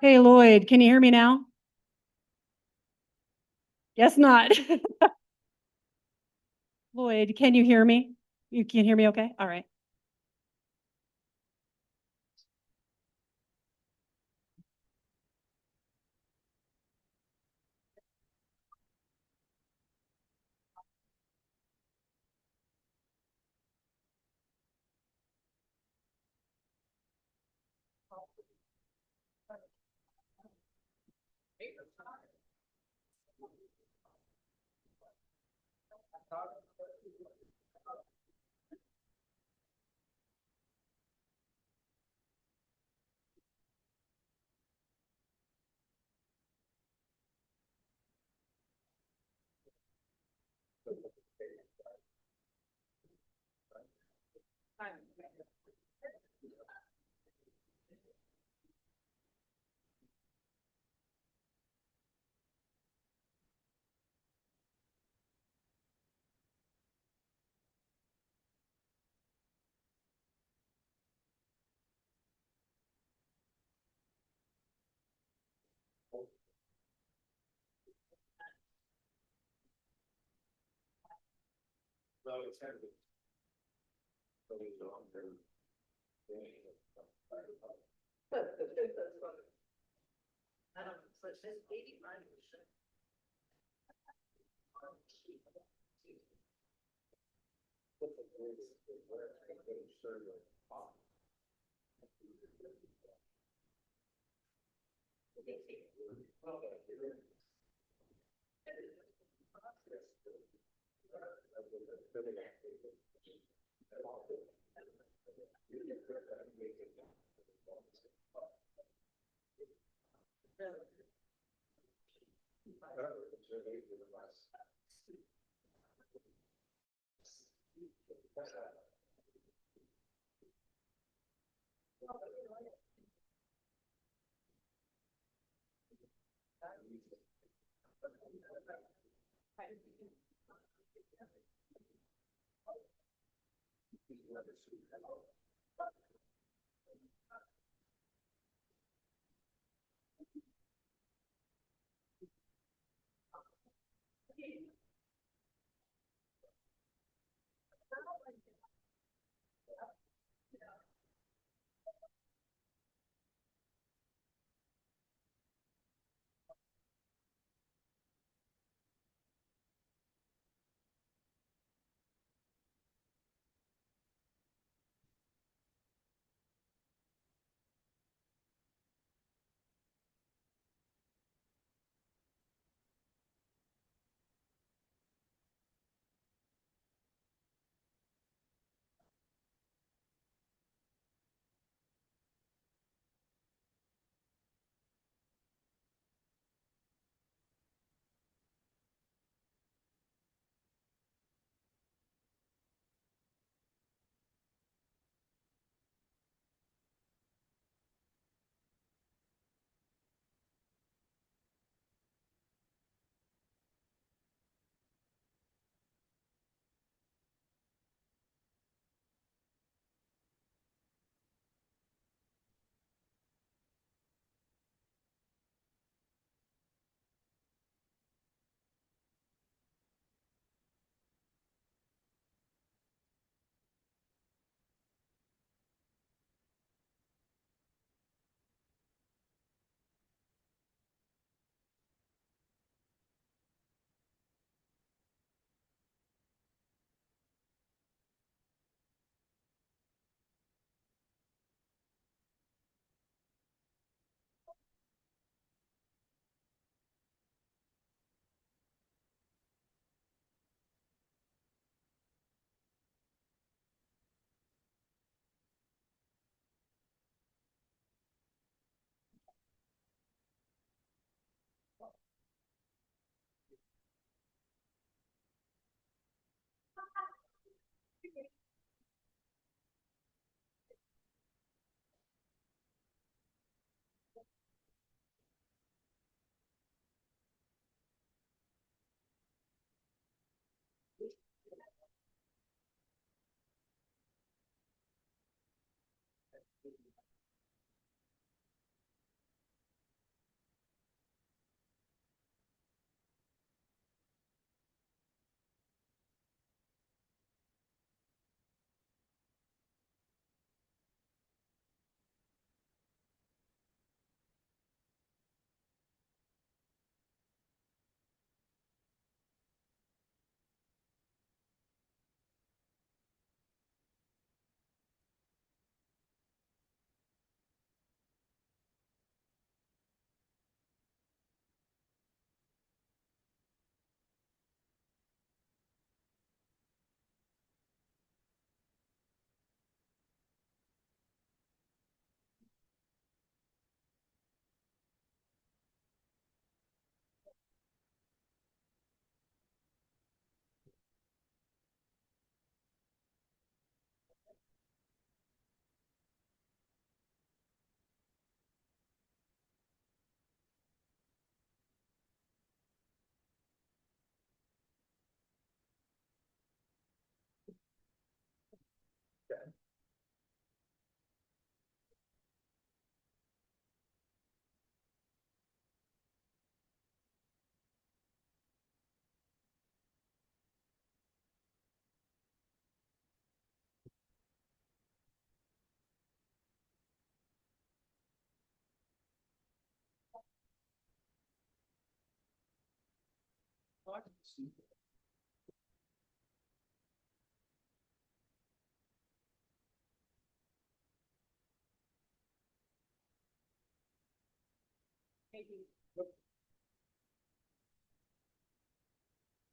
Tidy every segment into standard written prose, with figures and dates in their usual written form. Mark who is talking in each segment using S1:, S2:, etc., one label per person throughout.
S1: Hey Lloyd, can you hear me now? Guess not. Lloyd, can you hear me? You can hear me okay? All right.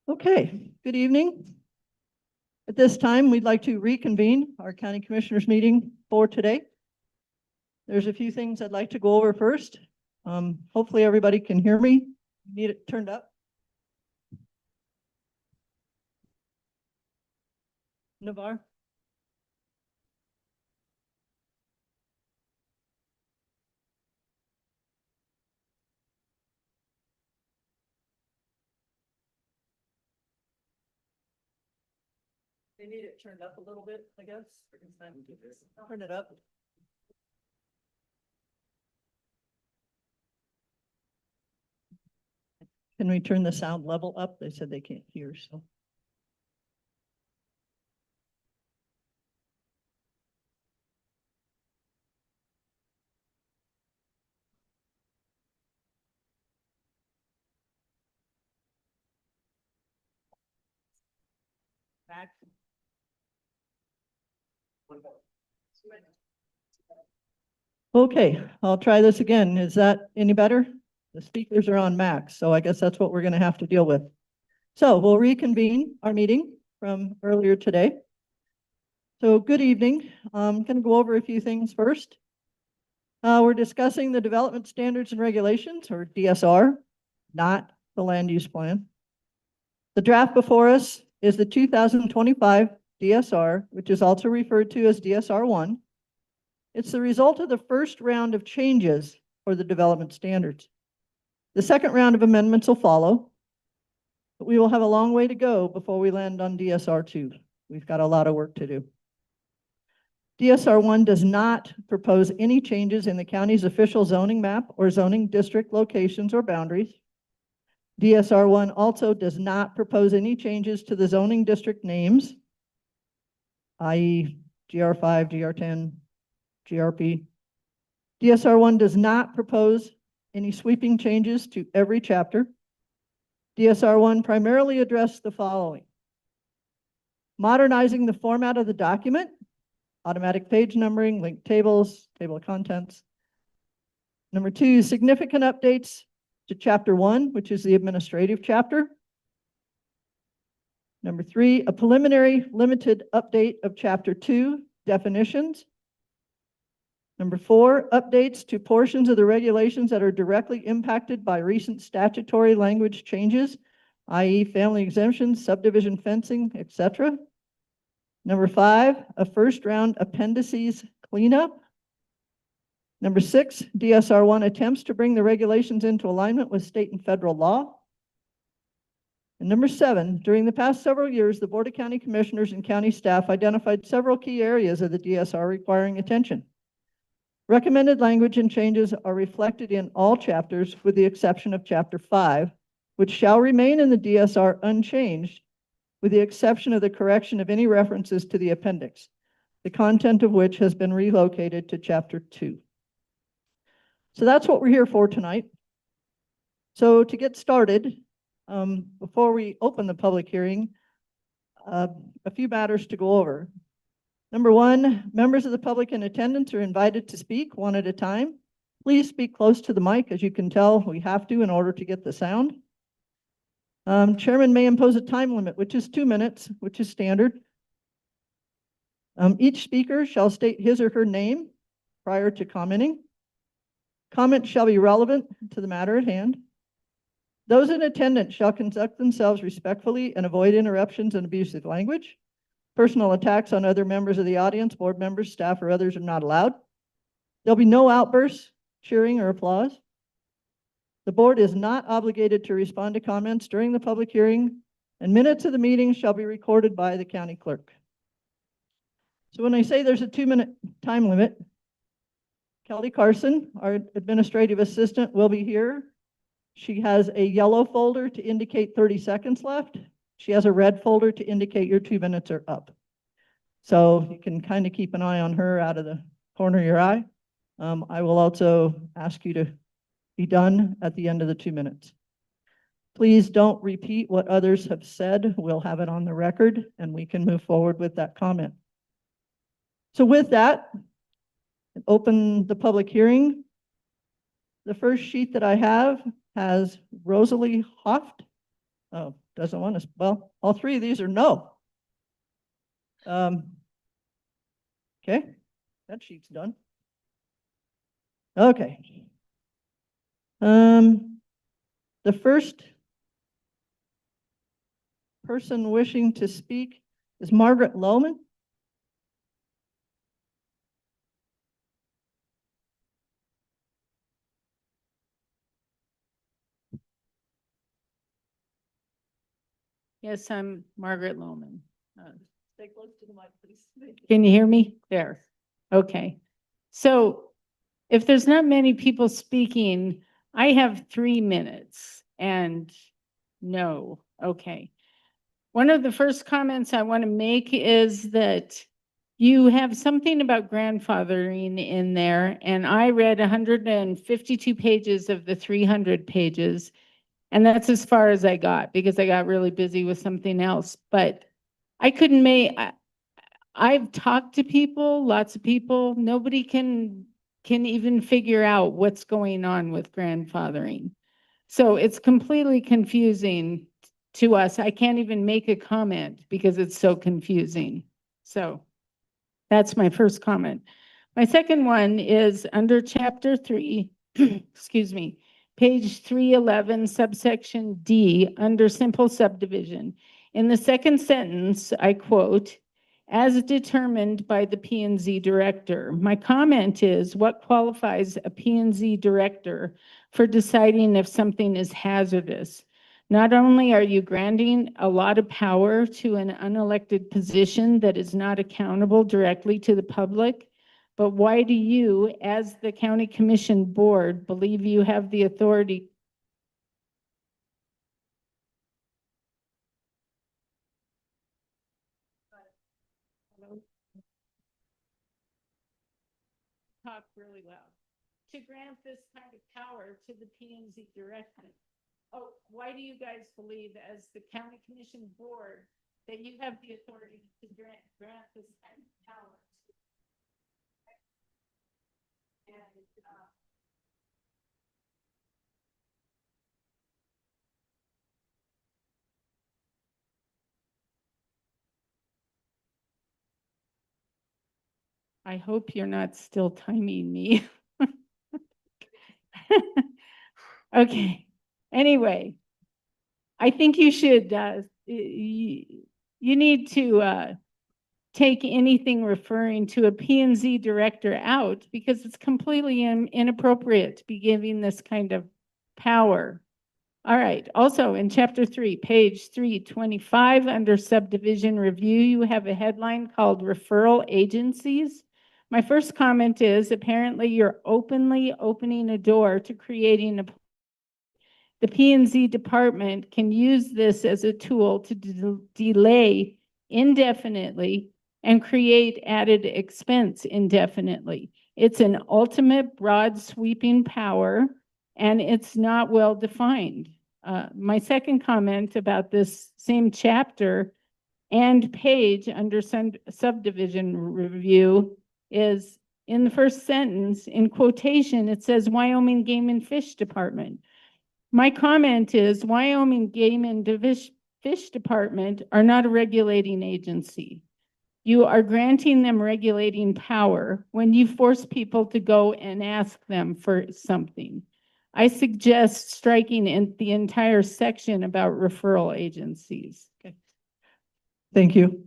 S2: Okay, good evening. At this time, we'd like to reconvene our county commissioners meeting for today. There's a few things I'd like to go over first. Hopefully everybody can hear me. Need it turned up. Navarre? They need it turned up a little bit, I guess. Turn it up. Can we turn the sound level up? They said they can't hear, so. Back. Okay, I'll try this again. Is that any better? The speakers are on max, so I guess that's what we're going to have to deal with. So we'll reconvene our meeting from earlier today. So good evening. I'm going to go over a few things first. We're discussing the Development Standards and Regulations, or DSR, not the Land Use Plan. The draft before us is the 2025 DSR, which is also referred to as DSR 1. It's the result of the first round of changes for the development standards. The second round of amendments will follow, but we will have a long way to go before we land on DSR 2. We've got a lot of work to do. DSR 1 does not propose any changes in the county's official zoning map or zoning district locations or boundaries. DSR 1 also does not propose any changes to the zoning district names, i.e. GR5, GR10, GRP. DSR 1 does not propose any sweeping changes to every chapter. DSR 1 primarily addressed the following: modernizing the format of the document, automatic page numbering, linked tables, table of contents. Number 2, significant updates to Chapter 1, which is the administrative chapter. Number 3, a preliminary limited update of Chapter 2, definitions. Number 4, updates to portions of the regulations that are directly impacted by recent statutory language changes, i.e. family exemptions, subdivision fencing, etc. Number 5, a first round appendices cleanup. Number 6, DSR 1 attempts to bring the regulations into alignment with state and federal law. And number 7, during the past several years, the Board of County Commissioners and county staff identified several key areas of the DSR requiring attention. Recommended language and changes are reflected in all chapters with the exception of Chapter 5, which shall remain in the DSR unchanged, with the exception of the correction of any references to the appendix, the content of which has been relocated to Chapter 2. So that's what we're here for tonight. So to get started, before we open the public hearing, a few matters to go over. Number 1, members of the public in attendance are invited to speak one at a time. Please speak close to the mic. As you can tell, we have to in order to get the sound. Chairman may impose a time limit, which is 2 minutes, which is standard. Each speaker shall state his or her name prior to commenting. Comments shall be relevant to the matter at hand. Those in attendance shall conduct themselves respectfully and avoid interruptions and abusive language. Personal attacks on other members of the audience, board members, staff, or others are not allowed. There'll be no outbursts, cheering, or applause. The board is not obligated to respond to comments during the public hearing, and minutes of the meeting shall be recorded by the county clerk. So when I say there's a 2-minute time limit, Kelly Carson, our administrative assistant, will be here. She has a yellow folder to indicate 30 seconds left. She has a red folder to indicate your 2 minutes are up. So you can kind of keep an eye on her out of the corner of your eye. I will also ask you to be done at the end of the 2 minutes. Please don't repeat what others have said. We'll have it on the record and we can move forward with that comment. So with that, open the public hearing. The first sheet that I have has Rosalie Hoft. Oh, doesn't want to, well, all three of these are no. Okay, that sheet's done. Okay. The first person wishing to speak is Margaret Lohman.
S3: Yes, I'm Margaret Lohman.
S2: Stay close to the mic, please.
S3: Can you hear me? There. Okay. So if there's not many people speaking, I have 3 minutes and no. Okay. One of the first comments I want to make is that you have something about grandfathering in there, and I read 152 pages of the 300 pages, and that's as far as I got because I got really busy with something else. But I couldn't make, I've talked to people, lots of people, nobody can even figure out what's going on with grandfathering. So it's completely confusing to us. I can't even make a comment because it's so confusing. So that's my first comment. My second one is under chapter 3, excuse me, page 311, subsection D, under simple subdivision. In the second sentence, I quote, as determined by the P&Z director. My comment is, what qualifies a P&Z director for deciding if something is hazardous? Not only are you granting a lot of power to an unelected position that is not accountable directly to the public, but why do you, as the county commission board, believe you have the authority talk really loud to grant this kind of power to the P&Z director? Oh, why do you guys believe, as the county commission board, that you have the authority to grant this kind of power? And, I hope you're not still timing me. Okay. Anyway, I think you should, you need to take anything referring to a P&Z director out because it's completely inappropriate to be giving this kind of power. All right. Also in chapter 3, page 325, under subdivision review, you have a headline called referral agencies. My first comment is apparently you're openly opening a door to creating the P&Z department can use this as a tool to delay indefinitely and create added expense indefinitely. It's an ultimate broad sweeping power and it's not well defined. My second comment about this same chapter and page under subdivision review is in the first sentence, in quotation, it says Wyoming Game and Fish Department. My comment is Wyoming Game and Fish Department are not a regulating agency. You are granting them regulating power when you force people to go and ask them for something. I suggest striking in the entire section about referral agencies. Okay.
S2: Thank you.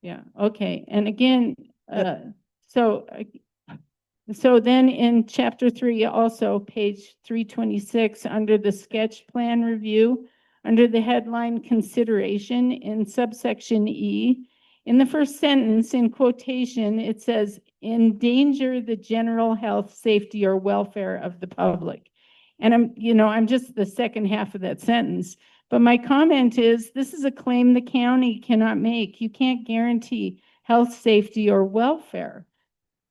S3: Yeah, okay. And again, so then in chapter 3, also page 326, under the sketch plan review, under the headline consideration in subsection E, in the first sentence in quotation, it says, endanger the general health, safety, or welfare of the public. And I'm just the second half of that sentence. But my comment is, this is a claim the county cannot make. You can't guarantee health, safety, or welfare.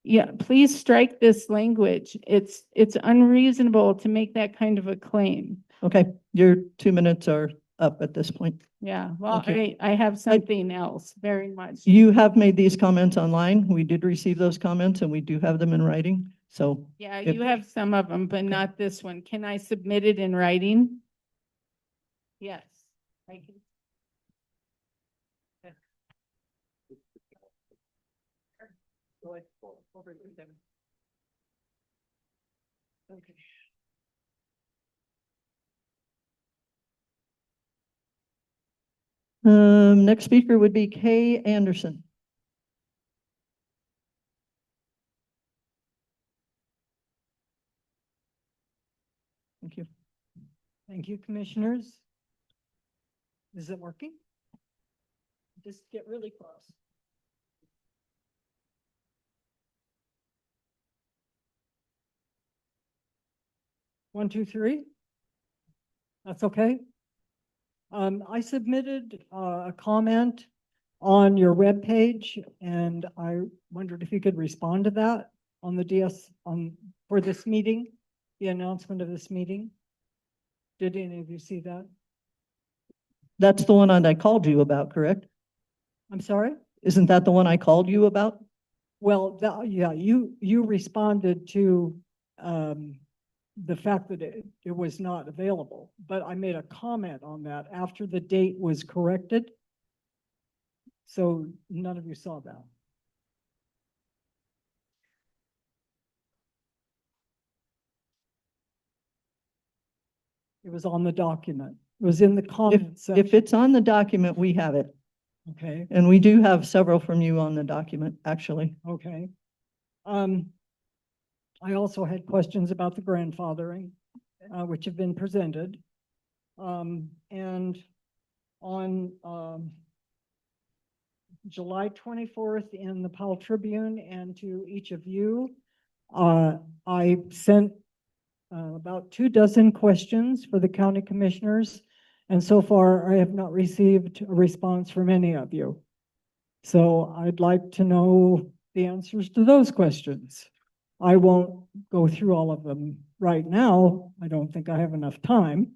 S3: Yeah, please strike this language. It's unreasonable to make that kind of a claim.
S2: Okay, your 2 minutes are up at this point.
S3: Yeah, well,
S2: Thank
S3: I have something else, very much.
S2: You have made these comments online. We did receive those comments and we do have them in writing. So
S3: Yeah,
S2: if-
S3: you have some of them, but not this one. Can I submit it in writing? Yes, I can. Go ahead, over to them. Okay.
S2: next speaker would be Kay Anderson. Thank you.
S4: Thank you, commissioners. Is it working? Just get really close. One, two, three. That's okay. I submitted a comment on your webpage, and I wondered if you could respond to that on the for this meeting, the announcement of this meeting. Did any of you see that?
S2: That's the one I called you about, correct?
S4: I'm sorry?
S2: Isn't that the one I called you about?
S4: Well, yeah, you responded to the fact that it was not available, but I made a comment on that after the date was corrected. So none of you saw that. It was on the document. It was in the comments
S2: If
S4: section.
S2: it's on the document, we have it.
S4: Okay,
S2: And we do have several from you on the document, actually.
S4: okay. I also had questions about the grandfathering, which have been presented. And on July 24th in the Powell Tribune and to each of you, I sent about 24 questions for the county commissioners. And so far, I have not received a response from any of you. So I'd like to know the answers to those questions. I won't go through all of them right now. I don't think I have enough time.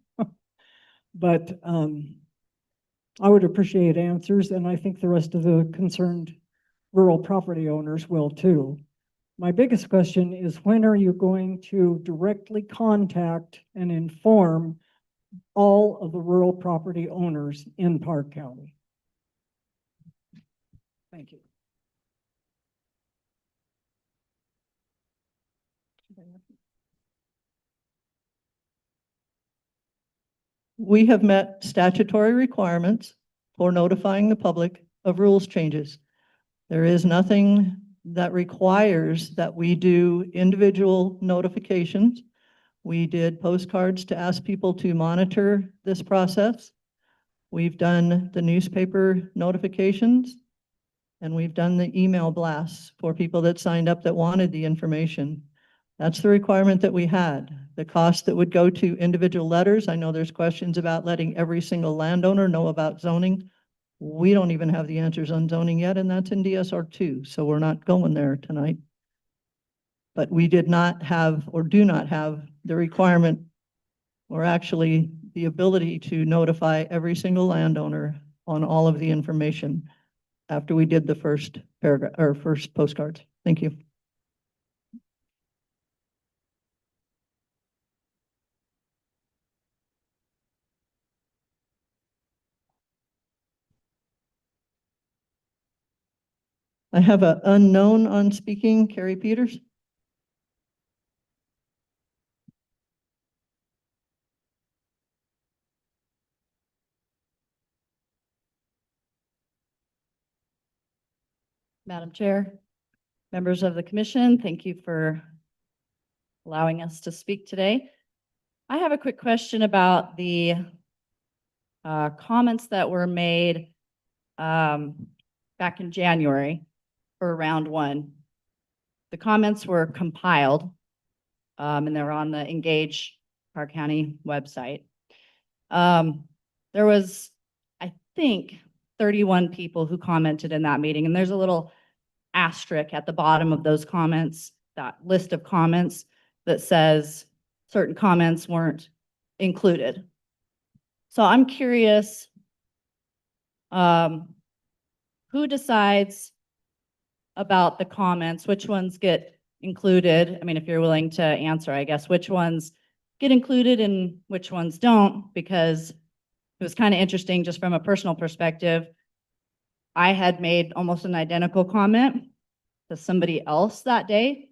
S4: But I would appreciate answers, and I think the rest of the concerned rural property owners will too. My biggest question is, when are you going to directly contact and inform all of the rural property owners in Park County? Thank you.
S2: We have met statutory requirements for notifying the public of rules changes. There is nothing that requires that we do individual notifications. We did postcards to ask people to monitor this process. We've done the newspaper notifications, and we've done the email blasts for people that signed up that wanted the information. That's the requirement that we had. The cost that would go to individual letters, I know there's questions about letting every single landowner know about zoning. We don't even have the answers on zoning yet, and that's in DSR 2, so we're not going there tonight. But we did not have, or do not have, the requirement, or actually the ability to notify every single landowner on all of the information after we did the first paragraph, or first postcards. Thank you. I have an unknown on speaking, Carrie Peters.
S5: Madam Chair, members of the commission, thank you for allowing us to speak today. I have a quick question about the comments that were made back in January for round one. The comments were compiled and they're on the Engage Park County website. There was, I think, 31 people who commented in that meeting, and there's a little asterisk at the bottom of those comments, that list of comments, that says certain comments weren't included. So I'm curious, who decides about the comments, which ones get included? I mean, if you're willing to answer, I guess, which ones get included and which ones don't, because it was kind of interesting just from a personal perspective. I had made almost an identical comment to somebody else that day.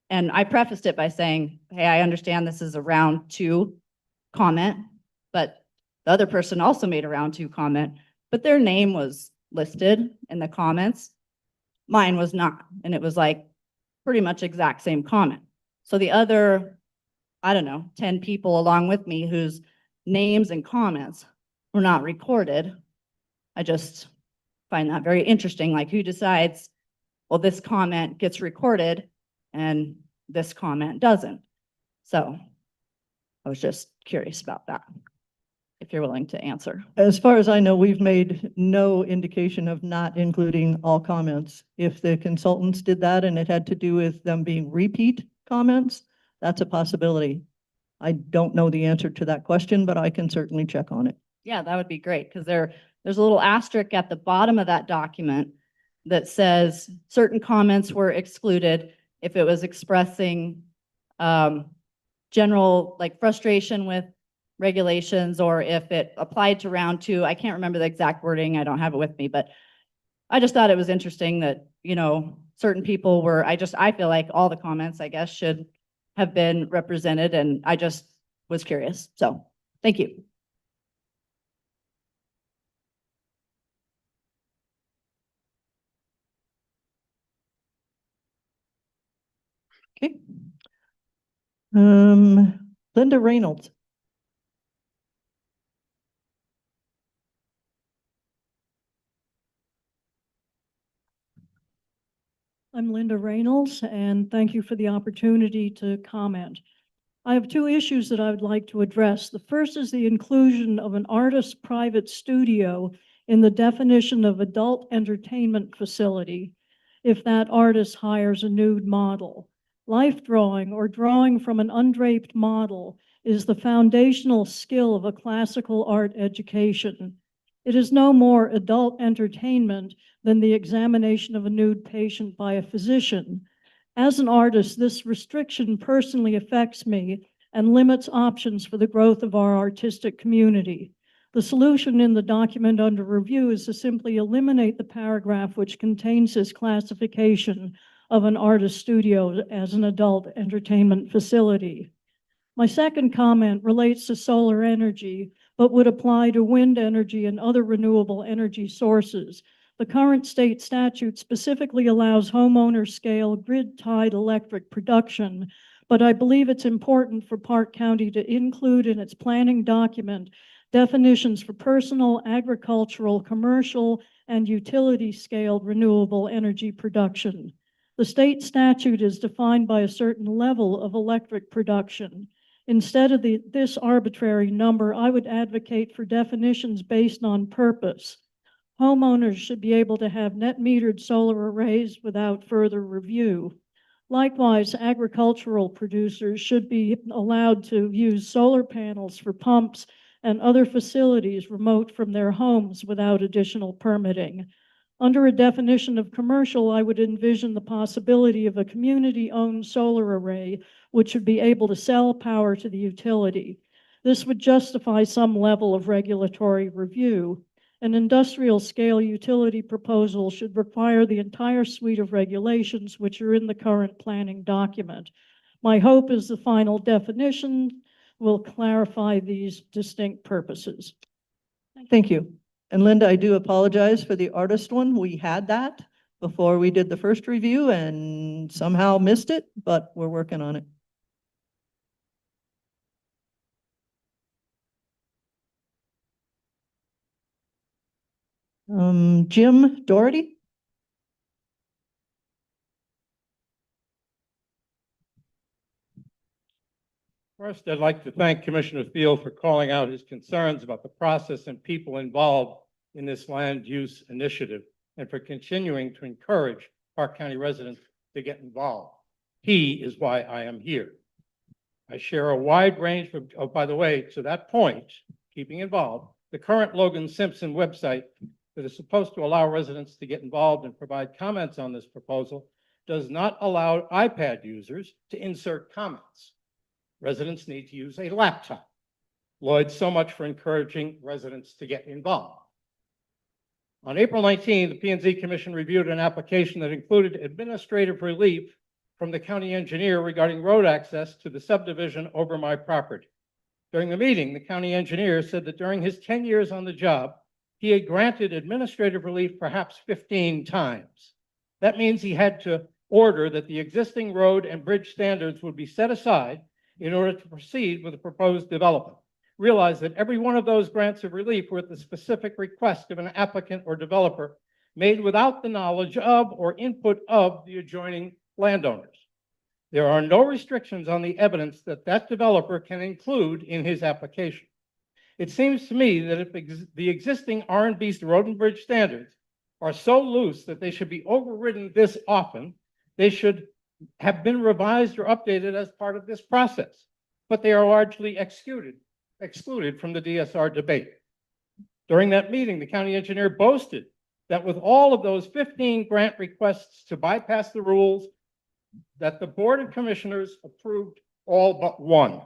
S5: And I prefaced it by saying, hey, I understand this is a round 2 comment, but the other person also made a round 2 comment, but their name was listed in the comments. Mine was not. And it was like pretty much exact same comment. So the other, I don't know, 10 people along with me whose names and comments were not recorded. I just find that very interesting. Like, who decides, well, this comment gets recorded and this comment doesn't? So I was just curious about that, if you're willing to answer.
S2: As far as I know, we've made no indication of not including all comments. If the consultants did that and it had to do with them being repeat comments, that's a possibility. I don't know the answer to that question, but I can certainly check on it.
S5: Yeah, that would be great, because there's a little asterisk at the bottom of that document that says certain comments were excluded if it was expressing general like frustration with regulations, or if it applied to round 2. I can't remember the exact wording. I don't have it with me, but I just thought it was interesting that, you know, certain people were, I feel like all the comments, I guess, should have been represented, and I just was curious. So thank you.
S2: Okay. Linda Reynolds.
S6: I'm Linda Reynolds, and thank you for the opportunity to comment. I have 2 issues that I would like to address. The first is the inclusion of an artist's private studio in the definition of adult entertainment facility if that artist hires a nude model. Life drawing or drawing from an undraped model is the foundational skill of a classical art education. It is no more adult entertainment than the examination of a nude patient by a physician. As an artist, this restriction personally affects me and limits options for the growth of our artistic community. The solution in the document under review is to simply eliminate the paragraph which contains this classification of an artist studio as an adult entertainment facility. My second comment relates to solar energy, but would apply to wind energy and other renewable energy sources. The current state statute specifically allows homeowner-scale grid-tied electric production, but I believe it's important for Park County to include in its planning document definitions for personal, agricultural, commercial, and utility-scaled renewable energy production. The state statute is defined by a certain level of electric production. Instead of this arbitrary number, I would advocate for definitions based on purpose. Homeowners should be able to have net metered solar arrays without further review. Likewise, agricultural producers should be allowed to use solar panels for pumps and other facilities remote from their homes without additional permitting. Under a definition of commercial, I would envision the possibility of a community-owned solar array which would be able to sell power to the utility. This would justify some level of regulatory review. An industrial-scale utility proposal should require the entire suite of regulations which are in the current planning document. My hope is the final definition will clarify these distinct purposes.
S2: Thank you. And Linda, I do apologize for the artist one. We had that before we did the first review and somehow missed it, but we're working on it. Jim Doherty.
S7: First, I'd like to thank Commissioner Field for calling out his concerns about the process and people involved in this land use initiative, and for continuing to encourage Park County residents to get involved. He is why I am here. I share a wide range of, by the way, to that point, keeping involved, the current Logan Simpson website that is supposed to allow residents to get involved and provide comments on this proposal does not allow iPad users to insert comments. Residents need to use a laptop. Lloyd, so much for encouraging residents to get involved. On April 19, the P&Z Commission reviewed an application that included administrative relief from the county engineer regarding road access to the subdivision over my property. During the meeting, the county engineer said that during his 10 years on the job, he had granted administrative relief perhaps 15 times. That means he had to order that the existing road and bridge standards would be set aside in order to proceed with the proposed development. Realize that every one of those grants of relief were at the specific request of an applicant or developer made without the knowledge of or input of the adjoining landowners. There are no restrictions on the evidence that that developer can include in his application. It seems to me that if the existing R&B road and bridge standards are so loose that they should be overridden this often, they should have been revised or updated as part of this process, but they are largely excluded from the DSR debate. During that meeting, the county engineer boasted that with all of those 15 grant requests to bypass the rules, that the Board of Commissioners approved all but one.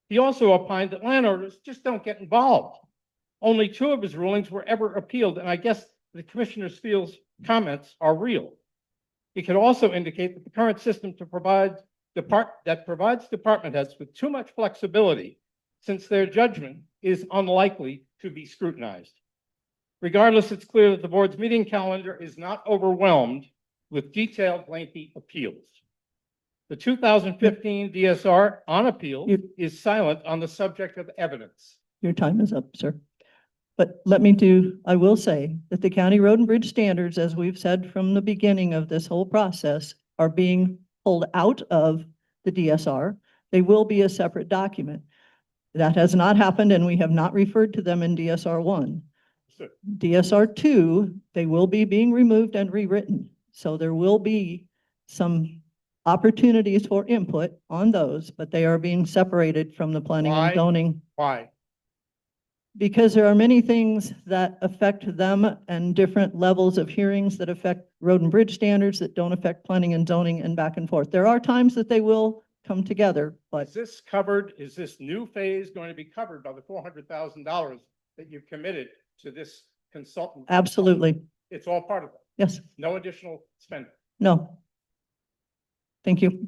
S7: He also opined that landowners just don't get involved. Only 2 of his rulings were ever appealed, and I guess the Commissioner Steele's comments are real. He could also indicate that the current system provides department heads with too much flexibility, since their judgment is unlikely to be scrutinized. Regardless, it's clear that the board's meeting calendar is not overwhelmed with detailed, lengthy appeals. The 2015 DSR on appeal is silent on the subject of evidence.
S2: Your time is up, sir. But I will say that the county road and bridge standards, as we've said from the beginning of this whole process, are being pulled out of the DSR. They will be a separate document. That has not happened, and we have not referred to them in DSR 1.
S7: Sure.
S2: DSR 2, they will be being removed and rewritten. So there will be some opportunities for input on those, but they are being separated from the planning
S7: Why?
S2: and zoning.
S7: Why?
S2: Because there are many things that affect them and different levels of hearings that affect road and bridge standards that don't affect planning and zoning and back and forth. There are times that they will come together, but
S7: Is this new phase going to be covered by the $400,000 that you've committed to this consultant?
S2: absolutely,
S7: It's all part of it.
S2: yes,
S7: No additional spending.
S2: no. Thank you.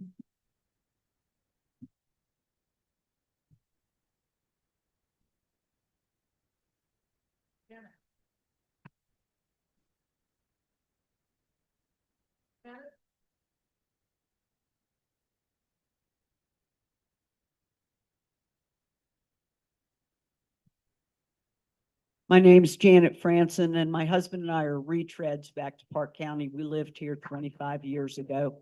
S8: My name's Janet Franson, and my husband and I are retreads back to Park County. We lived here 25 years ago.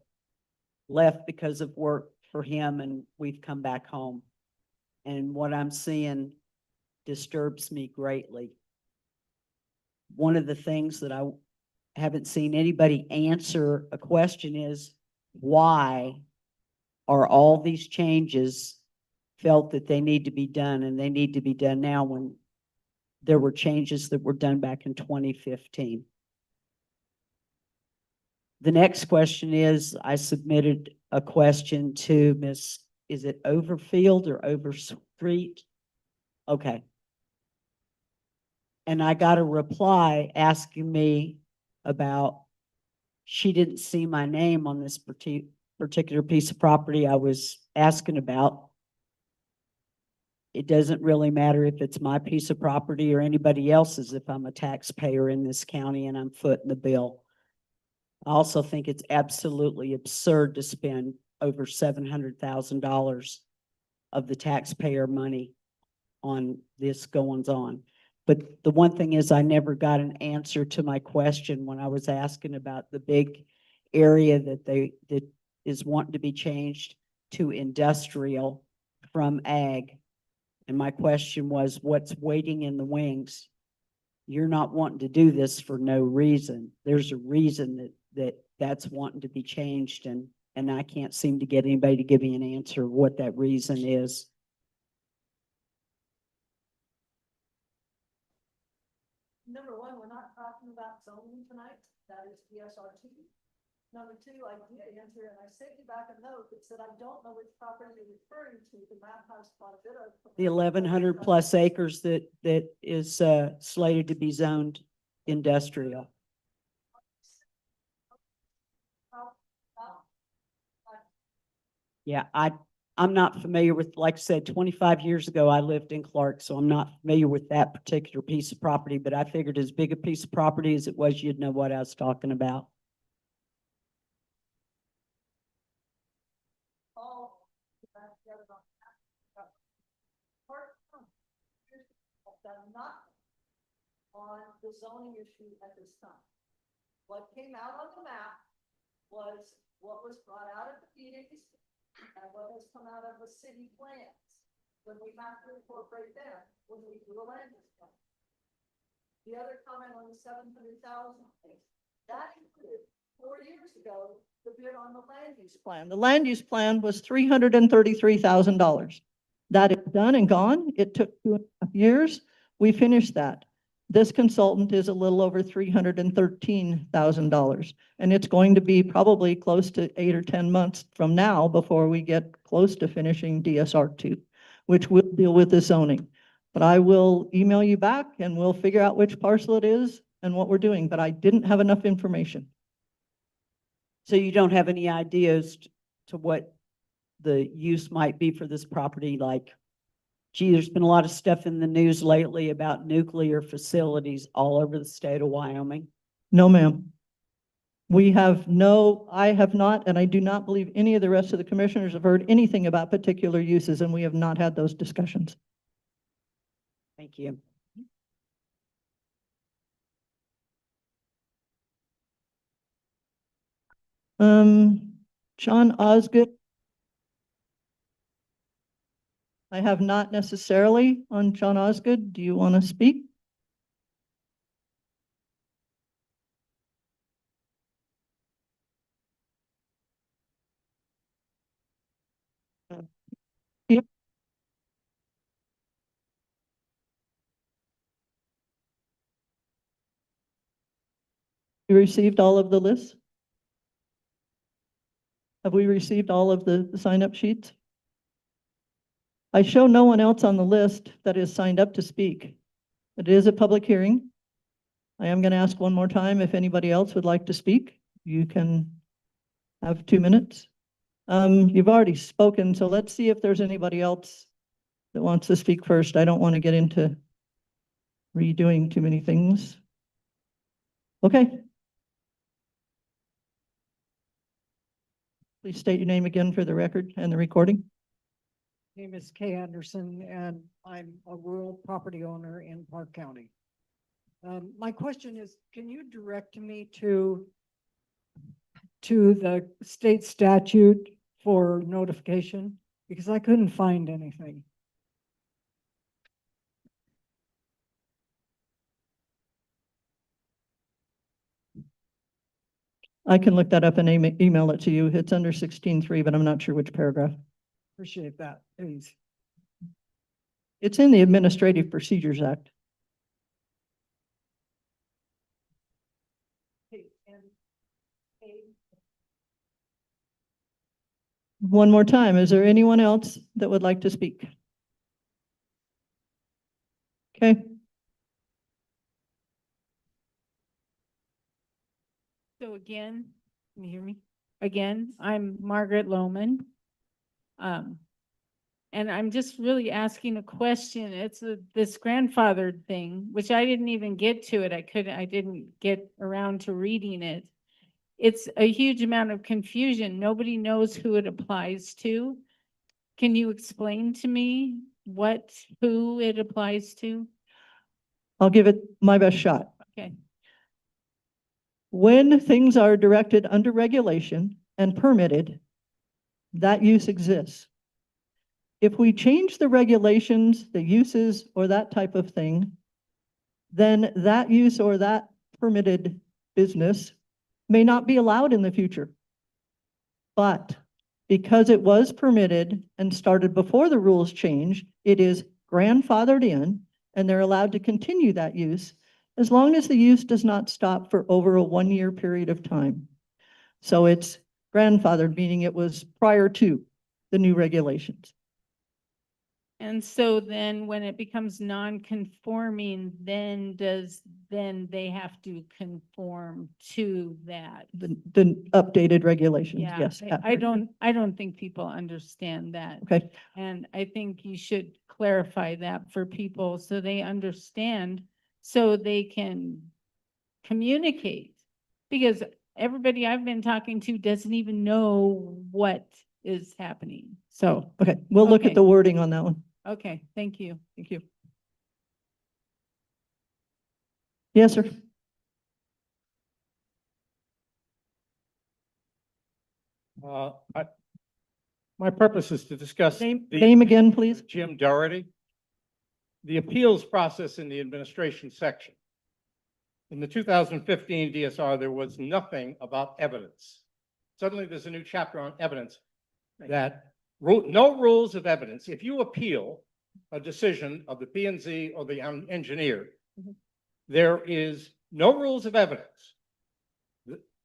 S8: Left because of work for him, and we've come back home. And what I'm seeing disturbs me greatly. One of the things that I haven't seen anybody answer a question is, why are all these changes felt that they need to be done, and they need to be done now when there were changes that were done back in 2015. The next question is, I submitted a question to Miss, is it Overfield or Overstreet? Okay. And I got a reply asking me about, she didn't see my name on this particular piece of property I was asking about. It doesn't really matter if it's my piece of property or anybody else's if I'm a taxpayer in this county and I'm footing the bill. I also think it's absolutely absurd to spend over $700,000 of the taxpayer money on this goings on. But the one thing is, I never got an answer to my question when I was asking about the big area that is wanting to be changed to industrial from ag. And my question was, what's waiting in the wings? You're not wanting to do this for no reason. There's a reason that's wanting to be changed, and And I can't seem to get anybody to give me an answer what that reason is.
S2: Number one, we're not talking about zoning tonight. That is DSR2. Number two, I did answer and I sent you back a note that said, I don't know which property you're referring to. The map has quite a bit of.
S8: The 1,100 plus acres that is slated to be zoned industrial. Yeah, I'm not familiar with, like I said, 25 years ago, I lived in Clark, so I'm not familiar with that particular piece of property, but I figured as big a piece of property as it was, you'd know what I was talking about.
S2: Not on the zoning issue at this time. What came out on the map was what was brought out of the meetings and what has come out of the city plans. When we have to incorporate them, when we do a land use plan. The other comment on the 700,000 thing, that included 4 years ago, the bid on the land use plan. The land use plan was $333,000. That is done and gone. It took 2.5 years. We finished that. This consultant is a little over $313,000, and it's going to be probably close to 8 or 10 months from now before we get close to finishing DSR2, which will deal with the zoning. But I will email you back and we'll figure out which parcel it is and what we're doing, but I didn't have enough information.
S8: So you don't have any ideas to what the use might be for this property? Like, gee, there's been a lot of stuff in the news lately about nuclear facilities all over the state of Wyoming.
S2: No, ma'am. I have not, and I do not believe any of the rest of the commissioners have heard anything about particular uses, and we have not had those discussions.
S8: Thank you.
S2: John Osgood. I have not necessarily on John Osgood. Do you want to speak? Yep. You received all of the lists? Have we received all of the sign-up sheets? I show no one else on the list that is signed up to speak. It is a public hearing. I am going to ask one more time if anybody else would like to speak. You can have 2 minutes. You've already spoken, so let's see if there's anybody else that wants to speak first. I don't want to get into redoing too many things. Okay. Please state your name again for the record and the recording.
S4: Name is Kay Anderson, and I'm a rural property owner in Park County. My question is, can you direct me to the state statute for notification? Because I couldn't find anything.
S2: I can look that up and email it to you. It's under 16.3, but I'm not sure which paragraph.
S4: Appreciate that, please.
S2: It's in the Administrative Procedures Act. One more time, is there anyone else that would like to speak? Okay.
S3: So again, can you hear me? Again, I'm Margaret Lohman. And I'm just really asking a question. It's this grandfathered thing, which I didn't even get to it. I didn't get around to reading it. It's a huge amount of confusion. Nobody knows who it applies to. Can you explain to me who it applies to?
S2: I'll give it my best shot.
S3: Okay.
S2: When things are directed under regulation and permitted, that use exists. If we change the regulations, the uses, or that type of thing, then that use or that permitted business may not be allowed in the future. But because it was permitted and started before the rules changed, it is grandfathered in, and they're allowed to continue that use as long as the use does not stop for over a 1-year period of time. So it's grandfathered, meaning it was prior to the new regulations.
S3: And so then when it becomes non-conforming, then they have to conform to that.
S2: The updated regulations,
S3: Yeah,
S2: yes.
S3: I don't think people understand that.
S2: Okay,
S3: And I think you should clarify that for people so they understand, so they can communicate. Because everybody I've been talking to doesn't even know what is happening. So,
S2: okay, we'll look
S3: Okay.
S2: at the wording on that one.
S3: okay, thank you.
S2: Thank you. Yes, sir.
S7: My purpose is to discuss
S2: Name again, please.
S7: Jim Doherty, the appeals process in the administration section. In the 2015 DSR, there was nothing about evidence. Suddenly, there's a new chapter on evidence that no rules of evidence. If you appeal a decision of the P&Z or the engineer, there is no rules of evidence.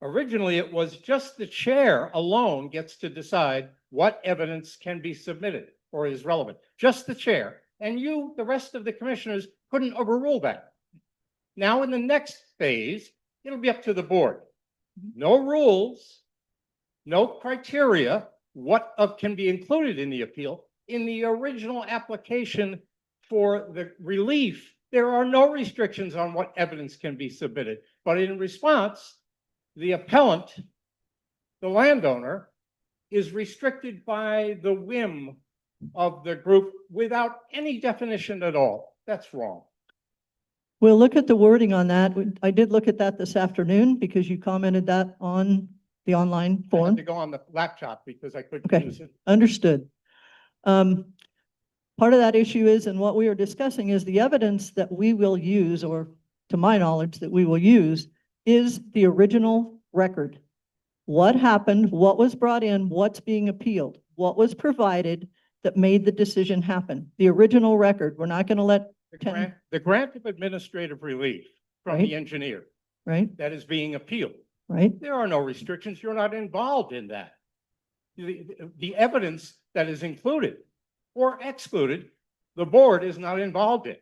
S7: Originally, it was just the chair alone gets to decide what evidence can be submitted or is relevant. Just the chair. And you, the rest of the commissioners, couldn't overrule that. Now, in the next phase, it'll be up to the board. No rules, no criteria, what can be included in the appeal. In the original application for the relief, there are no restrictions on what evidence can be submitted. But in response, the appellant, the landowner, is restricted by the whim of the group without any definition at all. That's wrong.
S2: We'll look at the wording on that. I did look at that this afternoon because you commented that on the online
S7: I had
S2: forum.
S7: to go on the laptop because I couldn't
S2: Okay.
S7: use it.
S2: Understood. Part of that issue is, and what we are discussing is the evidence that we will use, or to my knowledge, that we will use, is the original record. What happened, what was brought in, what's being appealed, what was provided that made the decision happen. The original record. We're not going to let,
S7: The grant of administrative relief from
S2: Right.
S7: the engineer
S2: right,
S7: that is being appealed.
S2: right?
S7: There are no restrictions. You're not involved in that. The evidence that is included or excluded, the board is not involved in.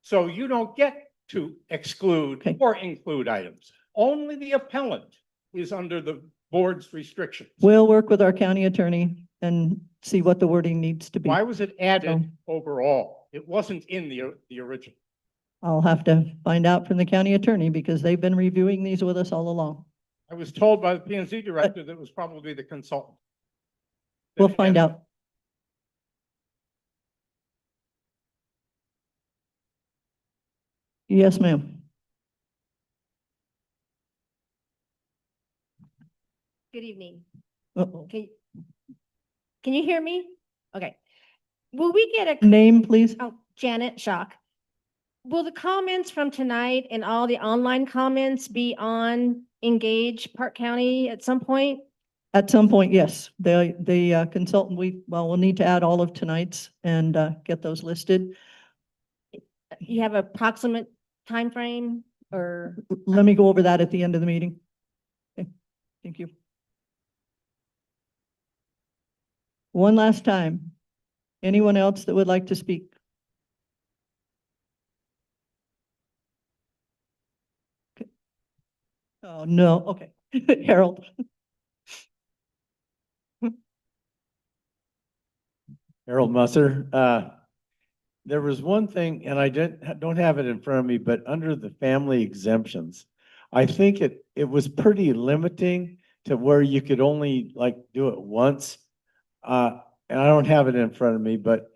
S7: So you don't get to exclude
S2: Okay.
S7: or include items. Only the appellant is under the board's restrictions.
S2: We'll work with our county attorney and see what the wording needs to be.
S7: Why was it added
S2: So-
S7: overall? It wasn't in the original.
S2: I'll have to find out from the county attorney because they've been reviewing these with us all along.
S7: I was told by the P&Z director that it was probably the consultant.
S2: We'll find out. Yes, ma'am.
S9: Good evening.
S2: Uh-oh.
S9: Can you hear me? Okay. Will we get a,
S2: Name, please.
S9: oh, Janet Shock. Will the comments from tonight and all the online comments be on Engage Park County at some point?
S2: At some point, yes. The consultant, we'll need to add all of tonight's and get those listed.
S9: You have approximate time frame or?
S2: Let me go over that at the end of the meeting. Okay, thank you. One last time. Anyone else that would like to speak? Okay. Oh, no, okay. Harold.
S10: Harold Musser. There was one thing, and I don't have it in front of me, but under the family exemptions, I think it was pretty limiting to where you could only like do it once. And I don't have it in front of me, but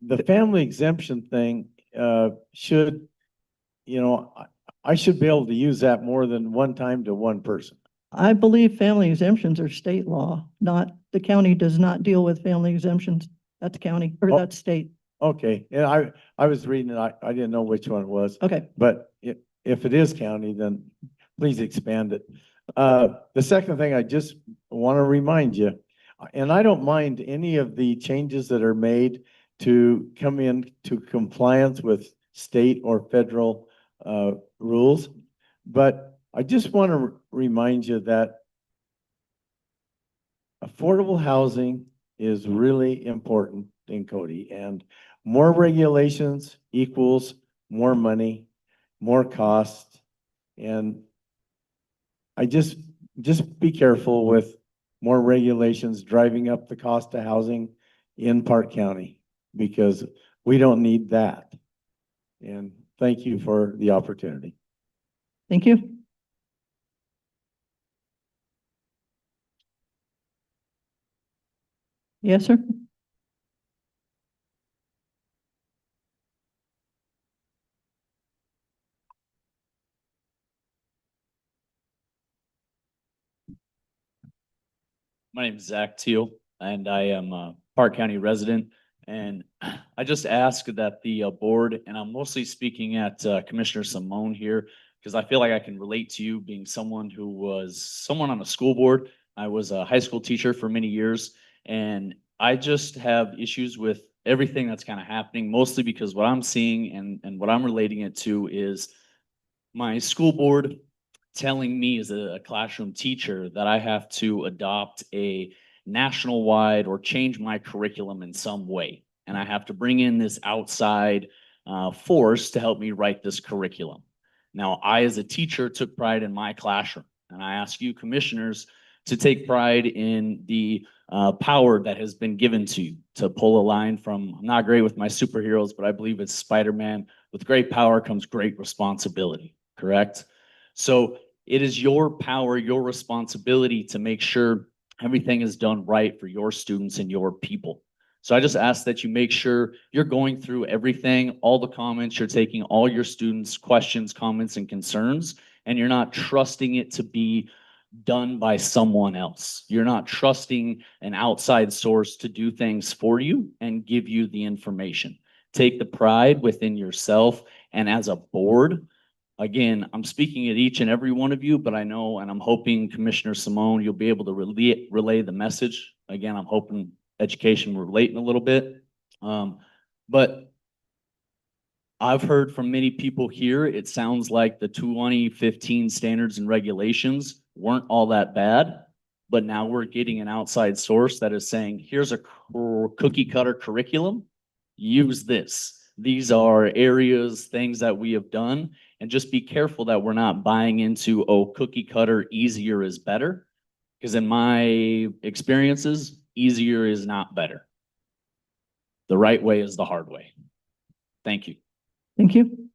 S10: the family exemption thing should, I should be able to use that more than one time to one person.
S2: I believe family exemptions are state law, not, the county does not deal with family exemptions. That's county, or
S10: Oh.
S2: that's state.
S10: Okay, and I was reading it, I didn't know which one it was.
S2: Okay,
S10: But if it is county, then please expand it. The second thing I just want to remind you, and I don't mind any of the changes that are made to come into compliance with state or federal rules. But I just want to remind you that affordable housing is really important in Cody, and more regulations equals more money, more cost. And I just be careful with more regulations driving up the cost of housing in Park County, because we don't need that. And thank you for the opportunity.
S2: Thank you. Yes, sir.
S11: My name is Zach Teal, and I am a Park County resident. And I just ask that the board, and I'm mostly speaking at Commissioner Simone here, because I feel like I can relate to you being someone who was someone on a school board. I was a high school teacher for many years, and I just have issues with everything that's kind of happening, mostly because what I'm seeing and what I'm relating it to is my school board telling me as a classroom teacher that I have to adopt a national wide or change my curriculum in some way. And I have to bring in this outside force to help me write this curriculum. Now, I, as a teacher, took pride in my classroom. And I ask you commissioners to take pride in the power that has been given to you, to pull a line from, I'm not great with my superheroes, but I believe it's Spider-Man. With great power comes great responsibility, correct? So it is your power, your responsibility to make sure everything is done right for your students and your people. So I just ask that you make sure you're going through everything, all the comments, you're taking all your students' questions, comments, and concerns, and you're not trusting it to be done by someone else. You're not trusting an outside source to do things for you and give you the information. Take the pride within yourself, and as a board, again, I'm speaking at each and every one of you, but I know, and I'm hoping Commissioner Simone, you'll be able to relay the message. Again, I'm hoping education will relate in a little bit. But I've heard from many people here, it sounds like the 2015 standards and regulations weren't all that bad, but now we're getting an outside source that is saying, here's a cookie cutter curriculum, use this. These are areas, things that we have done, and just be careful that we're not buying into, oh, cookie cutter, easier is better. Because in my experiences, easier is not better. The right way is the hard way. Thank you.
S2: Thank you.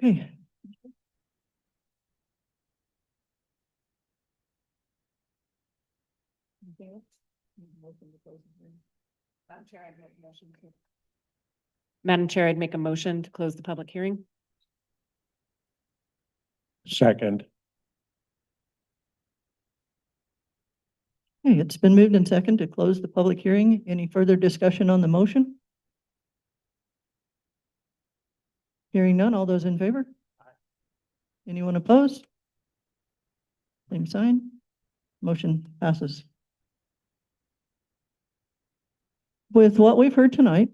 S2: Okay.
S1: Madam Chair, I'd make a motion to close the public hearing.
S10: Second.
S2: Okay, it's been moved and second to close the public hearing. Any further discussion on the motion? Hearing none, all those in favor? Anyone opposed? Same sign. Motion passes. With what we've heard tonight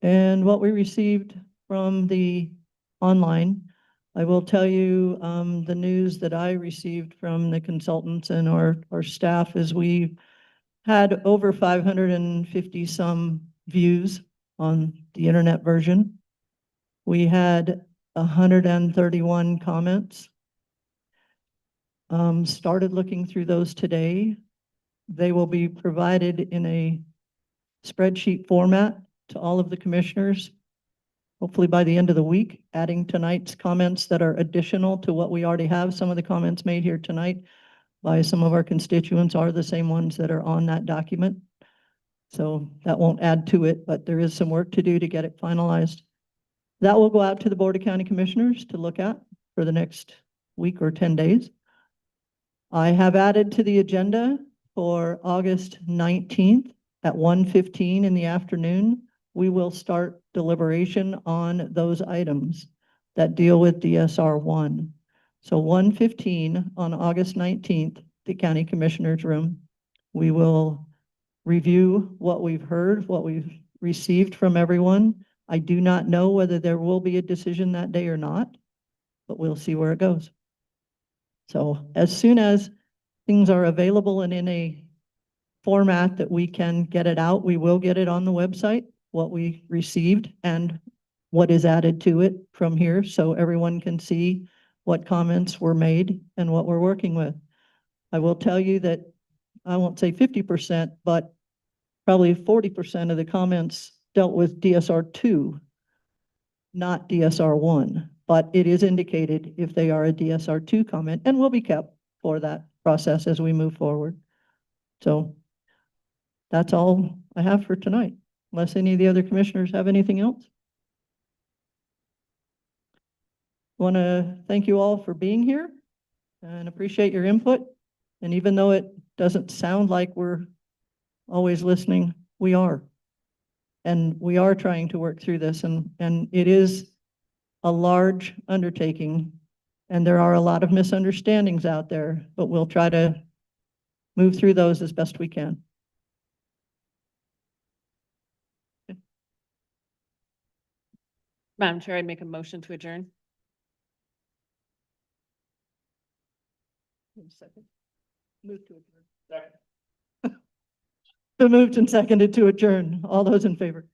S2: and what we received from the online, I will tell you the news that I received from the consultants and our staff is we had over 550 some views on the internet version. We had 131 comments. Started looking through those today. They will be provided in a spreadsheet format to all of the commissioners, hopefully by the end of the week, adding tonight's comments that are additional to what we already have. Some of the comments made here tonight by some of our constituents are the same ones that are on that document. So that won't add to it, but there is some work to do to get it finalized. That will go out to the Board of County Commissioners to look at for the next week or 10 days. I have added to the agenda for August 19th at 1:15 in the afternoon, we will start deliberation on those items that deal with DSR 1. So 1:15 on August 19th, the County Commissioners Room, we will review what we've heard, what we've received from everyone. I do not know whether there will be a decision that day or not, but we'll see where it goes. So as soon as things are available and in a format that we can get it out, we will get it on the website, what we received and what is added to it from here, so everyone can see what comments were made and what we're working with. I will tell you that I won't say 50%, but probably 40% of the comments dealt with DSR 2, not DSR 1, but it is indicated if they are a DSR 2 comment and will be kept for that process as we move forward. So that's all I have for tonight, unless any of the other commissioners have anything else. Want to thank you all for being here and appreciate your input. And even though it doesn't sound like we're always listening, we are. And we are trying to work through this, and it is a large undertaking, and there are a lot of misunderstandings out there, but we'll try to move through those as best we can.
S1: Madam Chair, I make a motion to adjourn.
S2: Second. Move to adjourn. Second. Been moved and seconded to adjourn. All those in favor?